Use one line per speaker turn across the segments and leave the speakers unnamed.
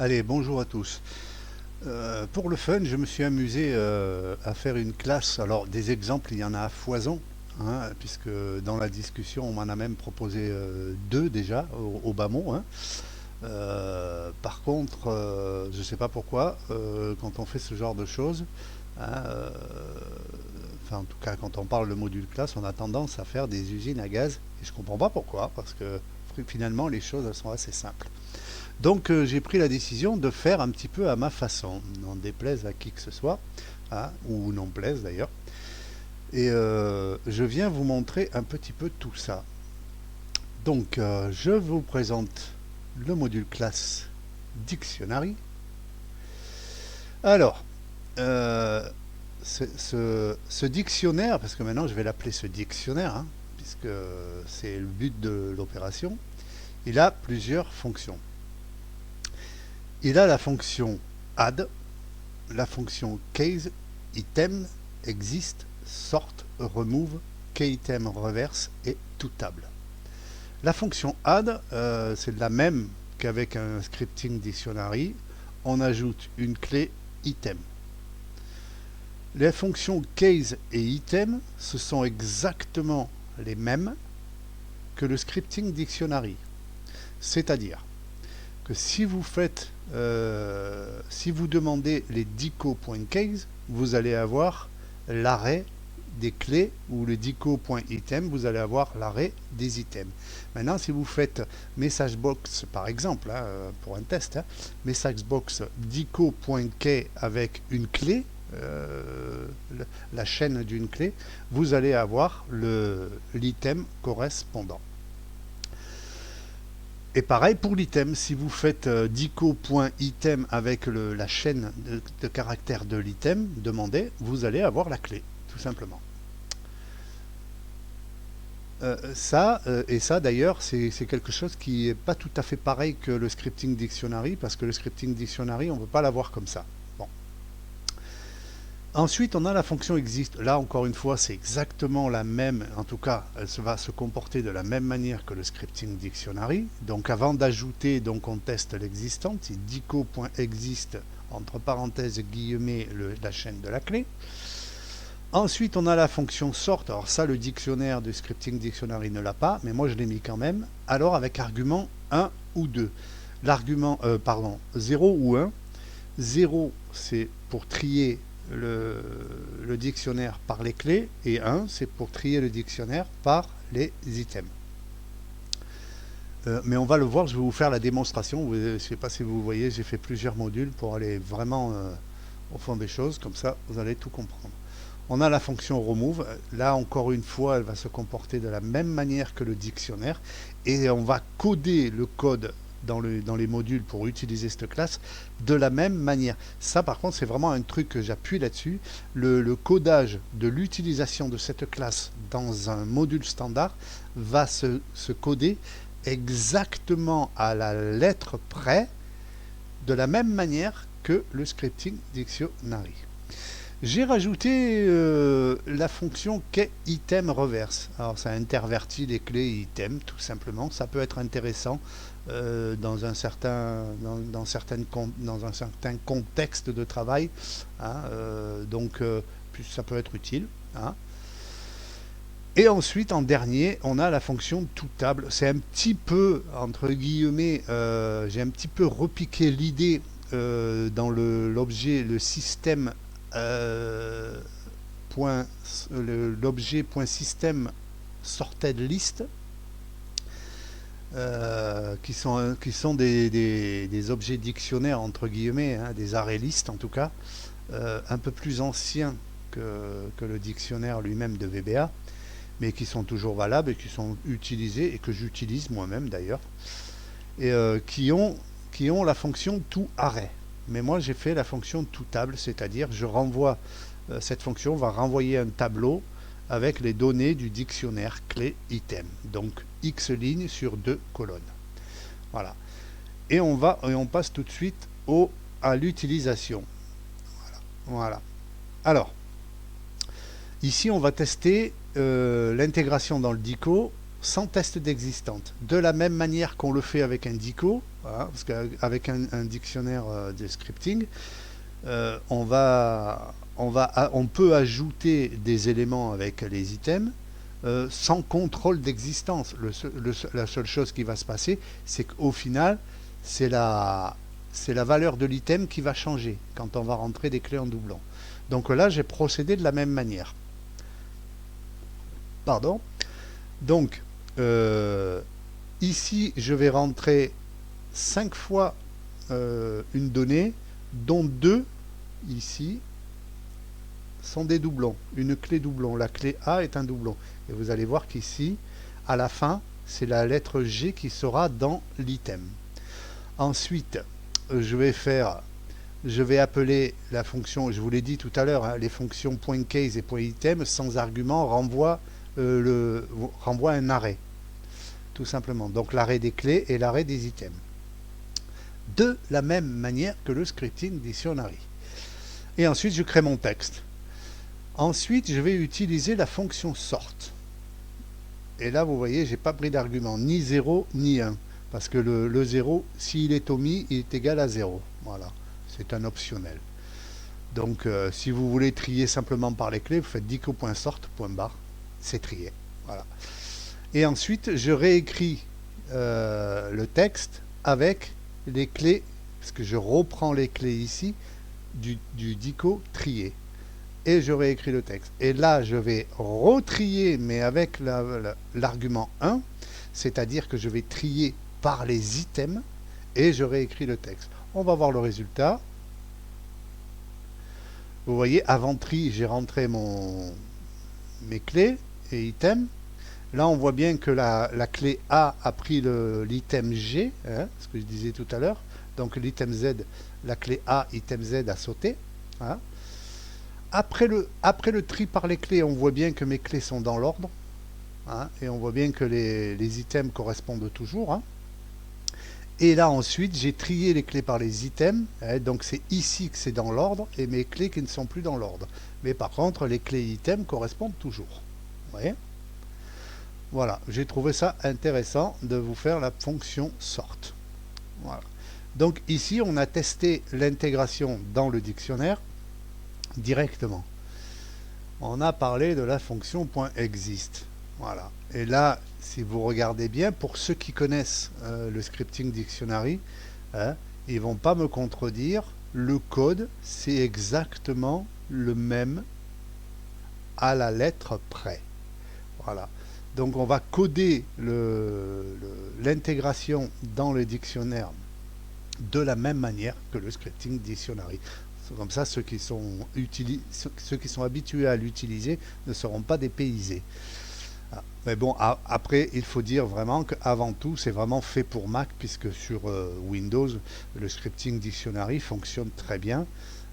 Allez, bonjour à tous. Pour le fun, je me suis amusé à faire une classe. Alors, des exemples, il y en a à foison, hein, puisque dans la discussion, on m'en a même proposé deux déjà, au bas mot, hein. Par contre, je ne sais pas pourquoi, quand on fait ce genre de choses, hein, enfin, en tout cas, quand on parle de module classe, on a tendance à faire des usines à gaz. Et je ne comprends pas pourquoi, parce que finalement, les choses elles sont assez simples. Donc j'ai pris la décision de faire un petit peu à ma façon, n'en déplaise à qui que ce soit, hein, ou non plaise d'ailleurs. Et je viens vous montrer un petit peu tout ça. Donc je vous présente le module classe Dictionary. Alors, euh, ce dictionnaire, parce que maintenant je vais l'appeler ce dictionnaire, hein, puisque c'est le but de l'opération, il a plusieurs fonctions. Il a la fonction add, la fonction case, item, exist, sort, remove, kitem reverse et toTable. La fonction add, c'est la même qu'avec un scripting dictionary. On ajoute une clé item. Les fonctions case et item, ce sont exactement les mêmes que le scripting dictionary. C'est-à-dire que si vous si vous demandez les dico.case, vous allez avoir l'arrêt des clés, ou le dico.item, vous allez avoir l'arrêt des items. Maintenant, si vous faites messagebox, par exemple, hein, pour un test, hein, messagebox dico.key avec une clé, la chaîne d'une clé, vous allez avoir l'item correspondant. Et pareil pour l'item, si vous faites dico.item avec la chaîne de caractères de l'item demandé, vous allez avoir la clé, tout simplement. Et ça d'ailleurs, c'est quelque chose qui n'est pas tout à fait pareil que le scripting dictionary, parce que le scripting dictionary, on ne peut pas l'avoir comme ça. Bon. Ensuite, on a la fonction exist. Là, encore une fois, c'est exactement la même. En tout cas, elle va se comporter de la même manière que le scripting dictionary. Donc, avant d'ajouter, donc on teste l'existant. C'est dico.exist entre parenthèses guillemets la chaîne de la clé. Ensuite, on a la fonction sort. Alors ça, le dictionnaire du scripting dictionary ne l'a pas, mais moi je l'ai mis quand même. Alors avec argument 1 ou 2. L'argument, pardon, 0 ou 1. 0, c'est pour trier le dictionnaire par les clés, et 1, c'est pour trier le dictionnaire par les items. Mais on va le voir, je vais vous faire la démonstration. Je ne sais pas si vous voyez, j'ai fait plusieurs modules pour aller vraiment au fond des choses, comme ça vous allez tout comprendre. On a la fonction remove. Là, encore une fois, elle va se comporter de la même manière que le dictionnaire. Et on va coder le code dans les modules pour utiliser cette classe de la même manière. Ça, par contre, c'est vraiment un truc que j'appuie là-dessus. Le codage de l'utilisation de cette classe dans un module standard va se coder exactement à la lettre près, de la même manière que le scripting dictionary. J'ai rajouté la fonction getItem reverse. Alors ça intervertit les clés item tout simplement. Ça peut être intéressant dans un certain contexte de travail, hein, donc ça peut être utile, hein. Et ensuite, en dernier, on a la fonction toTable. C'est un petit peu, entre guillemets, j'ai un petit peu repiqué l'idée dans l'objet, le système l'objet .system sorted list, qui sont des objets dictionnaires entre guillemets, hein, des arrêts listes en tout cas, un peu plus anciens que le dictionnaire lui-même de VBA, mais qui sont toujours valables et qui sont utilisés et que j'utilise moi-même d'ailleurs, et qui ont la fonction toArray. Mais moi j'ai fait la fonction toTable, c'est-à-dire je renvoie, cette fonction va renvoyer un tableau avec les données du dictionnaire clé item, donc X lignes sur 2 colonnes. Voilà. Et on passe tout de suite à l'utilisation. Voilà. Alors, ici on va tester l'intégration dans le dico sans test d'existante. De la même manière qu'on le fait avec un dico, Voilà, parce qu'avec un dictionnaire de scripting, on peut ajouter des éléments avec les items sans contrôle d'existence. La seule chose qui va se passer, c'est qu'au final, c'est la valeur de l'item qui va changer quand on va rentrer des clés en doublon. Donc là, j'ai procédé de la même manière. Pardon. Donc, ici, je vais rentrer 5 fois une donnée, dont 2 ici sont des doublons, une clé doublon. La clé A est un doublon. Et vous allez voir qu'ici, à la fin, c'est la lettre G qui sera dans l'item. Ensuite, je vais appeler la fonction, je vous l'ai dit tout à l'heure, hein, les fonctions .case et .item sans argument renvoient un arrêt, tout simplement. Donc l'arrêt des clés et l'arrêt des items. De la même manière que le scripting dictionary. Et ensuite, je crée mon texte. Ensuite, je vais utiliser la fonction sort. Et là, vous voyez, j'ai pas pris d'argument, ni 0, ni 1. Parce que le 0, s'il est omis, il est égal à 0. Voilà, c'est un optionnel. Donc, si vous voulez trier simplement par les clés, vous faites dico.sort, c'est trié. Voilà. Et ensuite, je réécris le texte avec les clés, parce que je reprends les clés ici, du dico trié. Et je réécris le texte. Et là, je vais retrier, mais avec l'argument 1, c'est-à-dire que je vais trier par les items, et je réécris le texte. On va voir le résultat. Vous voyez, avant tri, j'ai rentré mes clés et items. Là, on voit bien que la clé A a pris l'item G, hein, ce que je disais tout à l'heure. Donc l'item Z, la clé A, item Z a sauté. Hein. Après le tri par les clés, on voit bien que mes clés sont dans l'ordre. Hein, et on voit bien que les items correspondent toujours. Hein. Et là, ensuite, j'ai trié les clés par les items. Hein, donc c'est ici que c'est dans l'ordre et mes clés qui ne sont plus dans l'ordre. Mais par contre, les clés items correspondent toujours. Vous voyez ? Voilà, j'ai trouvé ça intéressant de vous faire la fonction sort. Voilà. Donc ici, on a testé l'intégration dans le dictionnaire directement. On a parlé de la fonction .exist. Voilà. Et là, si vous regardez bien, pour ceux qui connaissent le scripting dictionary, hein, ils ne vont pas me contredire. Le code, c'est exactement le même à la lettre près. Voilà. Donc on va coder l'intégration dans le dictionnaire de la même manière que le scripting dictionary. Comme ça, ceux qui sont habitués à l'utiliser ne seront pas dépaysés. Mais bon, après, il faut dire vraiment qu'avant tout, c'est vraiment fait pour Mac, puisque sur Windows, le scripting dictionary fonctionne très bien.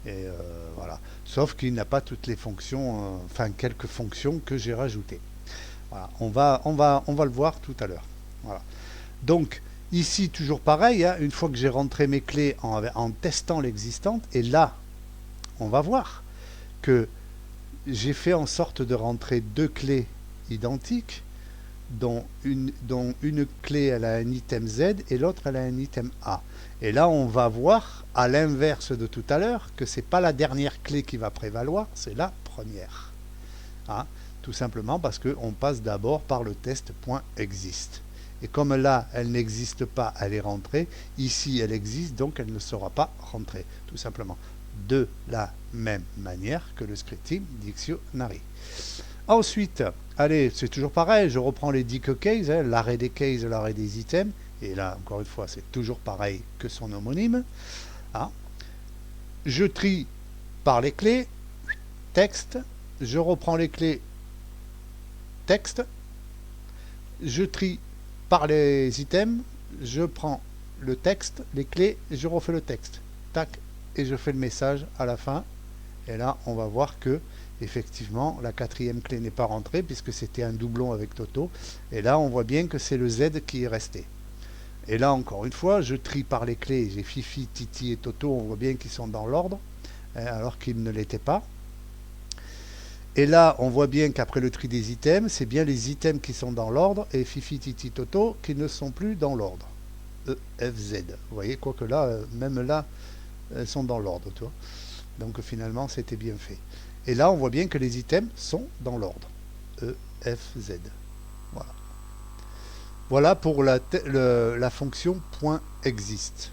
Et voilà. Sauf qu'il n'a pas toutes les fonctions, enfin quelques fonctions que j'ai rajoutées. Voilà. On va le voir tout à l'heure. Voilà. Donc, ici, toujours pareil, hein, une fois que j'ai rentré mes clés en testant l'existante, et là, on va voir que j'ai fait en sorte de rentrer 2 clés identiques, dont une clé elle a un item Z et l'autre elle a un item A. Et là, on va voir, à l'inverse de tout à l'heure, que c'est pas la dernière clé qui va prévaloir, c'est la première. Hein, tout simplement parce qu'on passe d'abord par le test.exist. Et comme là, elle n'existe pas, elle est rentrée. Ici, elle existe, donc elle ne sera pas rentrée, tout simplement. De la même manière que le scripting dictionary. Ensuite, allez, c'est toujours pareil, je reprends les dico case, hein, l'arrêt des cases, l'arrêt des items. Et là, encore une fois, c'est toujours pareil que son homonyme. Hein. Je trie par les clés, texte. Je reprends les clés, texte. Je trie par les items, je prends le texte, les clés, et je refais le texte. Tac, et je fais le message à la fin. Et là, on va voir que, effectivement, la 4e clé n'est pas rentrée, puisque c'était un doublon avec Toto. Et là, on voit bien que c'est le Z qui est resté. Et là, encore une fois, je trie par les clés. J'ai Fifi, Titi et Toto, on voit bien qu'ils sont dans l'ordre, alors qu'ils ne l'étaient pas. Et là, on voit bien qu'après le tri des items, c'est bien les items qui sont dans l'ordre et Fifi, Titi, Toto qui ne sont plus dans l'ordre. E, F, Z. Vous voyez, quoique là, même là, elles sont dans l'ordre, tu vois. Donc finalement, c'était bien fait. Et là, on voit bien que les items sont dans l'ordre. E, F, Z. Voilà. Voilà pour la fonction .exist.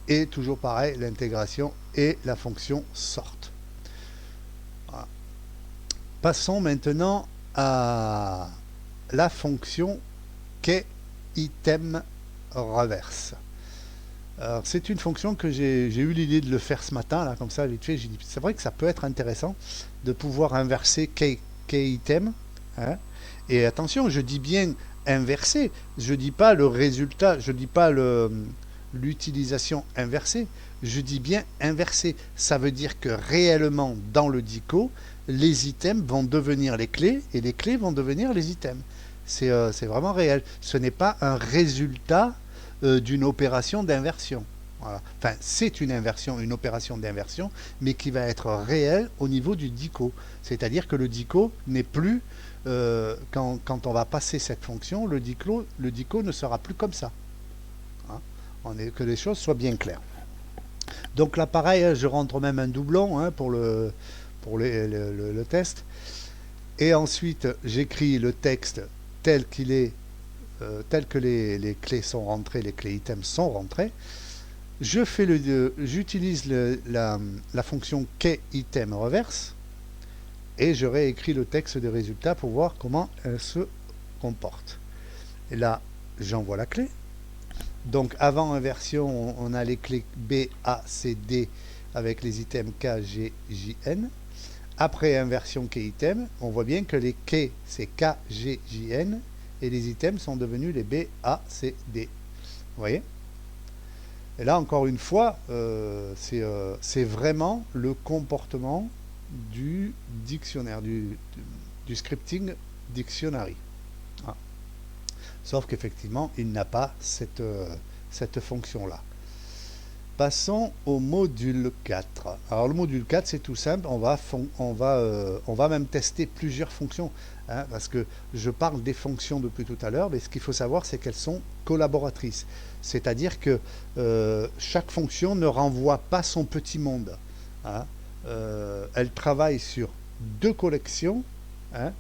Et toujours pareil, l'intégration et la fonction sort. Voilà. Passons maintenant à la fonction getItemReverse. Alors, c'est une fonction que j'ai eu l'idée de le faire ce matin, là, comme ça, vite fait. J'ai dit, c'est vrai que ça peut être intéressant de pouvoir inverser kItem. Hein. Et attention, je dis bien inverser. Je dis pas le résultat, je dis pas l'utilisation inversée. Je dis bien inverser. Ça veut dire que réellement, dans le dico, les items vont devenir les clés et les clés vont devenir les items. C'est vraiment réel. Ce n'est pas un résultat d'une opération d'inversion. Voilà. Enfin, c'est une inversion, une opération d'inversion, mais qui va être réelle au niveau du dico. C'est-à-dire que le dico n'est plus, quand on va passer cette fonction, le dico ne sera plus comme ça. Hein. Que les choses soient bien claires. Donc là, pareil, je rentre même un doublon hein, pour le test. Et ensuite, j'écris le texte tel qu'il est, tel que les clés sont rentrées, les clés items sont rentrées. J'utilise la fonction kEitemReverse et je réécris le texte des résultats pour voir comment elle se comporte. Et là, j'envoie la clé. Donc avant inversion, on a les clés B, A, C, D avec les items K, G, J, N. Après inversion kItem, on voit bien que les K, c'est K, G, J, N et les items sont devenus les B, A, C, D. Vous voyez? Et là, encore une fois, c'est vraiment le comportement du dictionnaire, du scripting dictionary. Ah. Sauf qu'effectivement, il n'a pas cette fonction-là. Passons au module 4. Alors le module 4, c'est tout simple, on va même tester plusieurs fonctions, hein, parce que je parle des fonctions depuis tout à l'heure, mais ce qu'il faut savoir, c'est qu'elles sont collaboratrices. C'est-à-dire que chaque fonction ne renvoie pas son petit monde. Hein. Elle travaille sur deux collections, hein,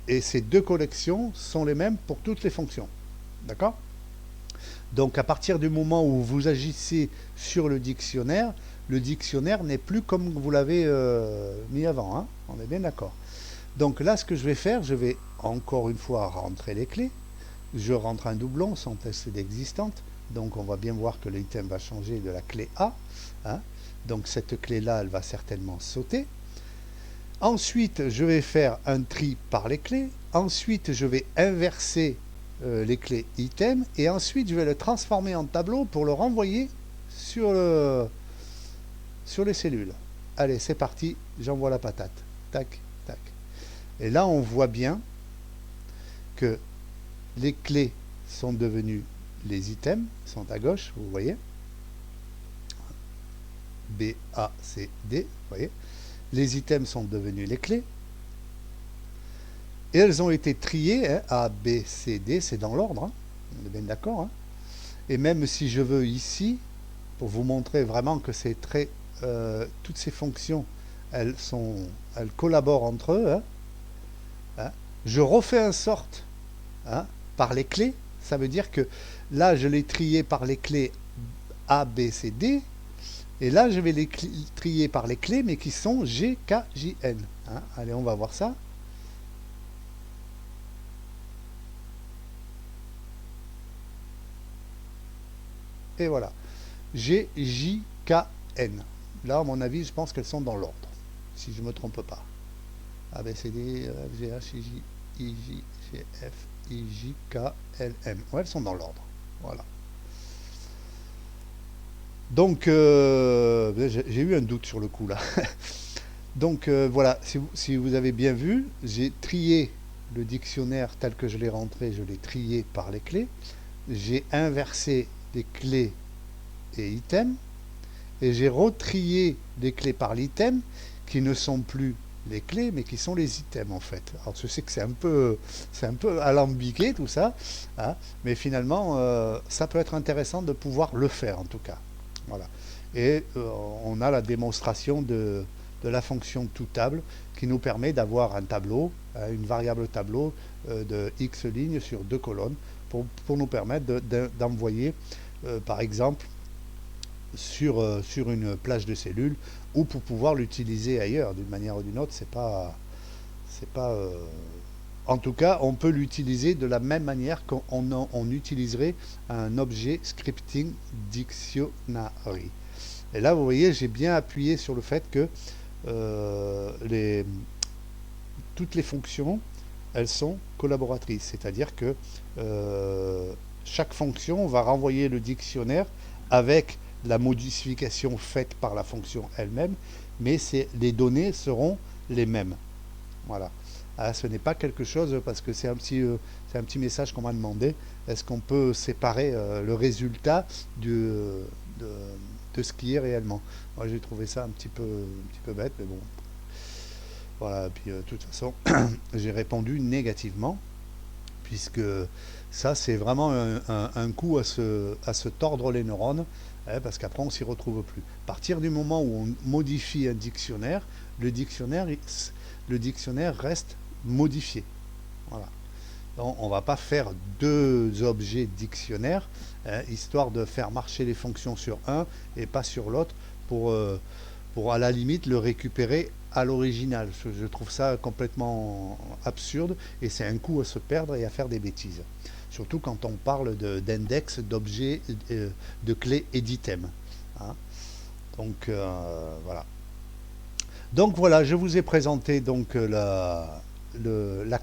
et ces deux collections sont les mêmes pour toutes les fonctions. D'accord ? Donc à partir du moment où vous agissez sur le dictionnaire n'est plus comme vous l'avez mis avant. Hein. On est bien d'accord. Donc là, ce que je vais faire, je vais encore une fois rentrer les clés. Je rentre un doublon sans tester d'existante. Donc on va bien voir que l'item va changer de la clé A. Hein. Donc cette clé-là, elle va certainement sauter. Ensuite, je vais faire un tri par les clés. Ensuite, je vais inverser les clés item et ensuite je vais le transformer en tableau pour le renvoyer sur les cellules. Allez, c'est parti, j'envoie la patate. Tac, tac. Et là, on voit bien que les clés sont devenues les items, sont à gauche, vous voyez. B, A, C, D, vous voyez. Les items sont devenus les clés. Et elles ont été triées, hein, A, B, C, D, c'est dans l'ordre, hein, on est bien d'accord. Hein. Et même si je veux ici, pour vous montrer vraiment que c'est très... toutes ces fonctions, elles collaborent entre eux. Hein, hein. Je refais un sort hein, par les clés, ça veut dire que là, je l'ai trié par les clés A, B, C, D, et là, je vais les trier par les clés, mais qui sont G, K, J, N. Hein. Allez, on va voir ça. Et voilà, G, J, K, N. Là, à mon avis, je pense qu'elles sont dans l'ordre, si je ne me trompe pas. A, B, C, D, E, F, G, H, I, J, I, J, G, F, I, J, K, L, M. Ouais, elles sont dans l'ordre. Voilà. Donc, j'ai eu un doute sur le coup, là. Donc, voilà, si vous avez bien vu, j'ai trié le dictionnaire tel que je l'ai rentré, je l'ai trié par les clés. J'ai inversé les clés et items et j'ai retrié les clés par l'item qui ne sont plus les clés, mais qui sont les items en fait. Alors je sais que c'est un peu alambiqué tout ça, hein, mais finalement, ça peut être intéressant de pouvoir le faire en tout cas. Voilà. Et on a la démonstration de la fonction toTable qui nous permet d'avoir un tableau, une variable tableau de X lignes sur 2 colonnes pour nous permettre d'envoyer, par exemple, sur une plage de cellules ou pour pouvoir l'utiliser ailleurs d'une manière ou d'une autre. C'est pas En tout cas, on peut l'utiliser de la même manière qu'on utiliserait un objet scripting dictionary. Et là, vous voyez, j'ai bien appuyé sur le fait que les, toutes les fonctions, elles sont collaboratrices. C'est-à-dire que chaque fonction va renvoyer le dictionnaire avec la modification faite par la fonction elle-même, mais les données seront les mêmes. Voilà. Ah, ce n'est pas quelque chose, parce que c'est un petit message qu'on m'a demandé. Est-ce qu'on peut séparer le résultat de, de ce qui est réellement? Moi, j'ai trouvé ça un petit peu bête, mais bon. Voilà, et puis de toute façon, j'ai répondu négativement, puisque ça, c'est vraiment un coup à se tordre les neurones, hein, parce qu'après, on s'y retrouve plus. À partir du moment où on modifie un dictionnaire, le dictionnaire reste modifié. Voilà. Donc, on ne va pas faire deux objets dictionnaires, hein, histoire de faire marcher les fonctions sur un et pas sur l'autre, pour à la limite le récupérer à l'original. Je trouve ça complètement absurde et c'est un coup à se perdre et à faire des bêtises. Surtout quand on parle d'index, d'objets, de clés et d'items. Hein. Donc voilà. Donc voilà, je vous ai présenté donc la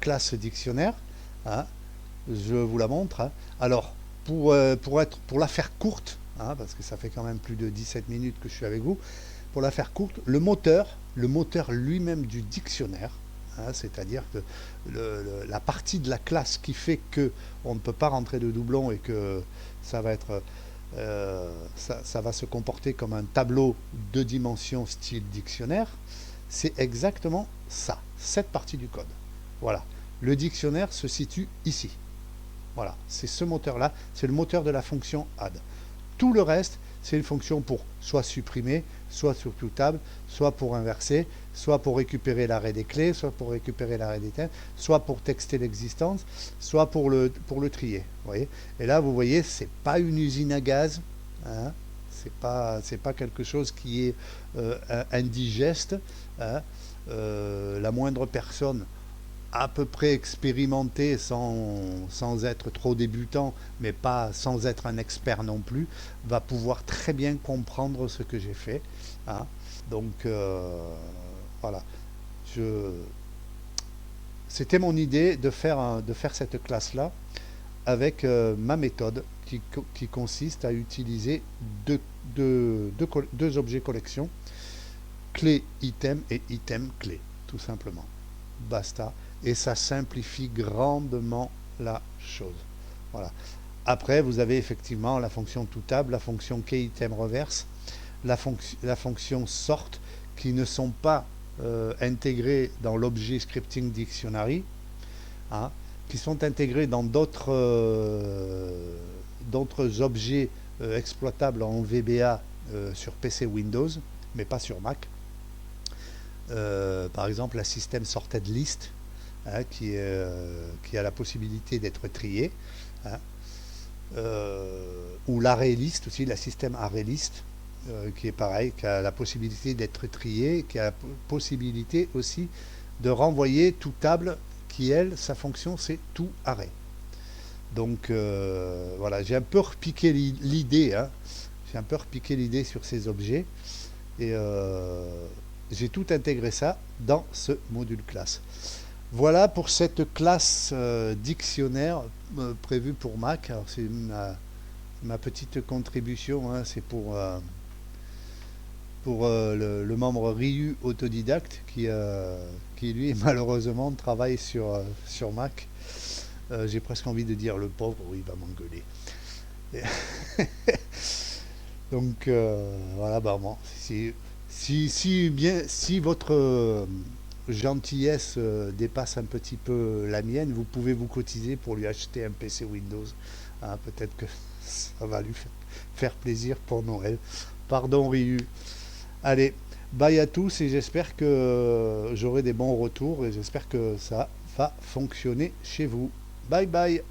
classe dictionnaire. Hein. Je vous la montre. Hein. Alors, pour la faire courte, hein, parce que ça fait quand même plus de 17 minutes que je suis avec vous, pour la faire courte, le moteur lui-même du dictionnaire, hein, c'est-à-dire que la partie de la classe qui fait que on ne peut pas rentrer de doublons et que ça va être ça va se comporter comme un tableau de dimension style dictionnaire, c'est exactement ça, cette partie du code. Voilà. Le dictionnaire se situe ici. Voilà, c'est ce moteur-là, c'est le moteur de la fonction add. Tout le reste, c'est une fonction pour soit supprimer, soit sur toTable, soit pour inverser, soit pour récupérer l'arrêt des clés, soit pour récupérer l'arrêt des thèmes, soit pour texter l'existence, soit pour le trier. Vous voyez. Et là, vous voyez, c'est pas une usine à gaz, hein, c'est pas quelque chose qui est indigeste. Hein, la moindre personne à peu près expérimenté sans être trop débutant, mais pas sans être un expert non plus, va pouvoir très bien comprendre ce que j'ai fait. Hein. Donc voilà. C'était mon idée de faire cette classe-là avec ma méthode qui consiste à utiliser deux objets collection, clé item et item clé, tout simplement. Basta. Et ça simplifie grandement la chose. Voilà. Après, vous avez effectivement la fonction toTable, la fonction keyItemReverse, la fonction sort, qui ne sont pas intégrés dans l'objet scripting dictionary, hein, qui sont intégrés dans d'autres objets exploitables en VBA sur PC Windows, mais pas sur Mac. Par exemple, la système sorted list, hein, qui a la possibilité d'être trié, hein, ou l'array list aussi, la système array list, qui est pareil, qui a la possibilité d'être trié, qui a la possibilité aussi de renvoyer toTable, qui elle, sa fonction c'est toArray. Donc voilà, j'ai un peu repiqué l'idée, hein, j'ai un peu repiqué l'idée sur ces objets, et j'ai tout intégré ça dans ce module classe. Voilà pour cette classe dictionnaire prévue pour Mac. Alors c'est ma petite contribution, hein, c'est pour le membre Ryu autodidacte qui lui malheureusement travaille sur Mac. J'ai presque envie de dire le pauvre, oui, il va m'engueuler. Donc voilà, bah bon, si votre gentillesse dépasse un petit peu la mienne, vous pouvez vous cotiser pour lui acheter un PC Windows. Ah, peut-être que ça va lui faire plaisir pour Noël. Pardon Ryu. Allez, bye à tous et j'espère que j'aurai des bons retours et j'espère que ça va fonctionner chez vous. Bye bye.